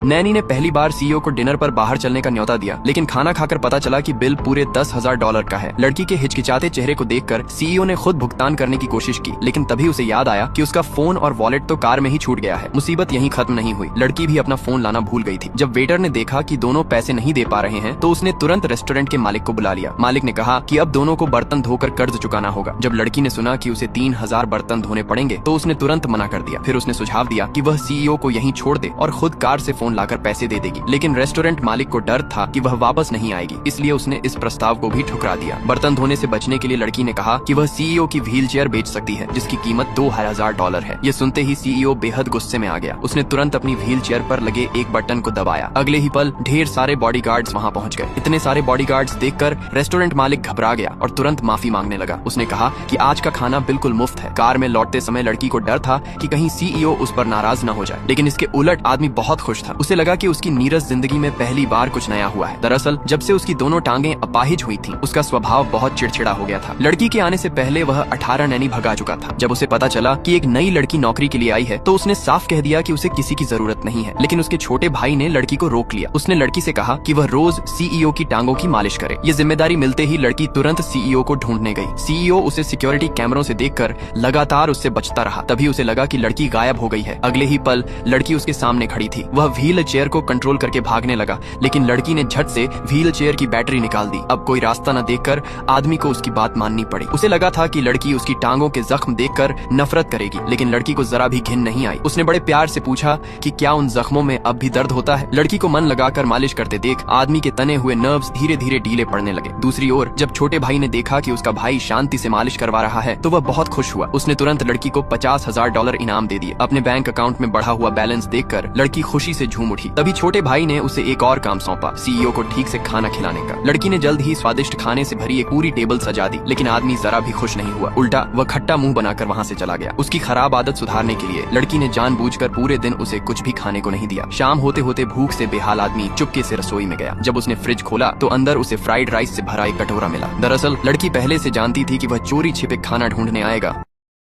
नैनी ने पहली बार सीईओ को डिनर पर बाहर चलने का न्योता दिया, लेकिन खाना खाकर पता चला कि बिल पूरे $10,000 का है। लड़की के हिचकिचाते चेहरे को देखकर सीईओ ने खुद भुगतान करने की कोशिश की, लेकिन तभी उसे याद आया कि उसका फोन और वॉलेट तो कार में ही छूट गया है। मुसीबत यहीं खत्म नहीं हुई, लड़की भी अपना फोन लाना भूल गई थी। जब वेटर ने देखा कि दोनों पैसे नहीं दे पा रहे हैं तो उसने तुरंत रेस्टोरेंट के मालिक को बुला लिया। मालिक ने कहा कि अब दोनों को बर्तन धोकर कर्ज चुकाना होगा। जब लड़की ने सुना कि उसे 3,000 बर्तन धोने पड़ेंगे तो उसने तुरंत मना कर दिया। फिर उसने सुझाव दिया कि वह सीईओ को यहीं छोड़ दे और खुद कार से फोन लाकर पैसे दे देगी, लेकिन रेस्टोरेंट मालिक को डर था कि वह वापस नहीं आएगी, इसलिए उसने इस प्रस्ताव को भी ठुकरा दिया। बर्तन धोने से बचने के लिए लड़की ने कहा कि वह सीईओ की व्हील चेयर बेच सकती है, जिसकी कीमत $2,000 है। ये सुनते ही सीईओ बेहद गुस्से में आ गया। उसने तुरंत अपनी व्हील चेयर पर लगे एक बटन को दबाया। अगले ही पल ढेर सारे बॉडीगार्ड्स वहां पहुंच गए। इतने सारे बॉडीगार्ड्स देखकर रेस्टोरेंट मालिक घबरा गया और तुरंत माफी मांगने लगा। उसने कहा कि आज का खाना बिल्कुल मुफ्त है। कार में लौटते समय लड़की को डर था कि कहीं सीईओ उस पर नाराज न हो जाए, लेकिन इसके उलट आदमी बहुत खुश था। उसे लगा कि उसकी नीरस जिंदगी में पहली बार कुछ नया हुआ है। दरअसल जब से उसकी दोनों टांगें अपाहिज हुई थीं, उसका स्वभाव बहुत चिड़चिड़ा हो गया था। लड़की के आने से पहले वह 18 नैनी भगा चुका था। जब उसे पता चला कि एक नई लड़की नौकरी के लिए आई है तो उसने साफ कह दिया कि उसे किसी की जरूरत नहीं है, लेकिन उसके छोटे भाई ने लड़की को रोक लिया। उसने लड़की से कहा कि वह रोज सीईओ की टांगों की मालिश करे। ये जिम्मेदारी मिलते ही लड़की तुरंत सीईओ को ढूंढने गई। सीईओ उसे सिक्योरिटी कैमरों से देखकर लगातार उससे बचता रहा। तभी उसे लगा कि लड़की गायब हो गई है। अगले ही पल लड़की उसके सामने खड़ी थी। वह व्हील चेयर को कंट्रोल करके भागने लगा, लेकिन लड़की ने झट से व्हील चेयर की बैटरी निकाल दी। अब कोई रास्ता न देखकर आदमी को उसकी बात माननी पड़ी। उसे लगा था कि लड़की उसकी टांगों के जख्म देखकर नफरत करेगी, लेकिन लड़की को जरा भी घिन नहीं आई। उसने बड़े प्यार से पूछा कि क्या उन जख्मों में अब भी दर्द होता है। लड़की को मन लगाकर मालिश करते देख आदमी के तने हुए नर्व्स धीरे धीरे ढीले पड़ने लगे। दूसरी ओर जब छोटे भाई ने देखा कि उसका भाई शांति से मालिश करवा रहा है तो वह बहुत खुश हुआ। उसने तुरंत लड़की को $50,000 इनाम दे दिए। अपने बैंक अकाउंट में बढ़ा हुआ बैलेंस देखकर लड़की खुशी से झूम उठी। तभी छोटे भाई ने उसे एक और काम सौंपा, सीईओ को ठीक से खाना खिलाने का। लड़की ने जल्द ही स्वादिष्ट खाने से भरी एक पूरी टेबल सजा दी, लेकिन आदमी जरा भी खुश नहीं हुआ। उल्टा वह खट्टा मुंह बनाकर वहां से चला गया। उसकी खराब आदत सुधारने के लिए लड़की ने जानबूझकर पूरे दिन उसे कुछ भी खाने को नहीं दिया। शाम होते होते भूख से बेहाल आदमी चुपके से रसोई में गया। जब उसने फ्रिज खोला तो अंदर उसे फ्राइड राइस से भरा एक कटोरा मिला। दरअसल लड़की पहले से जानती थी कि वह चोरी छिपे खाना ढूंढने आएगा,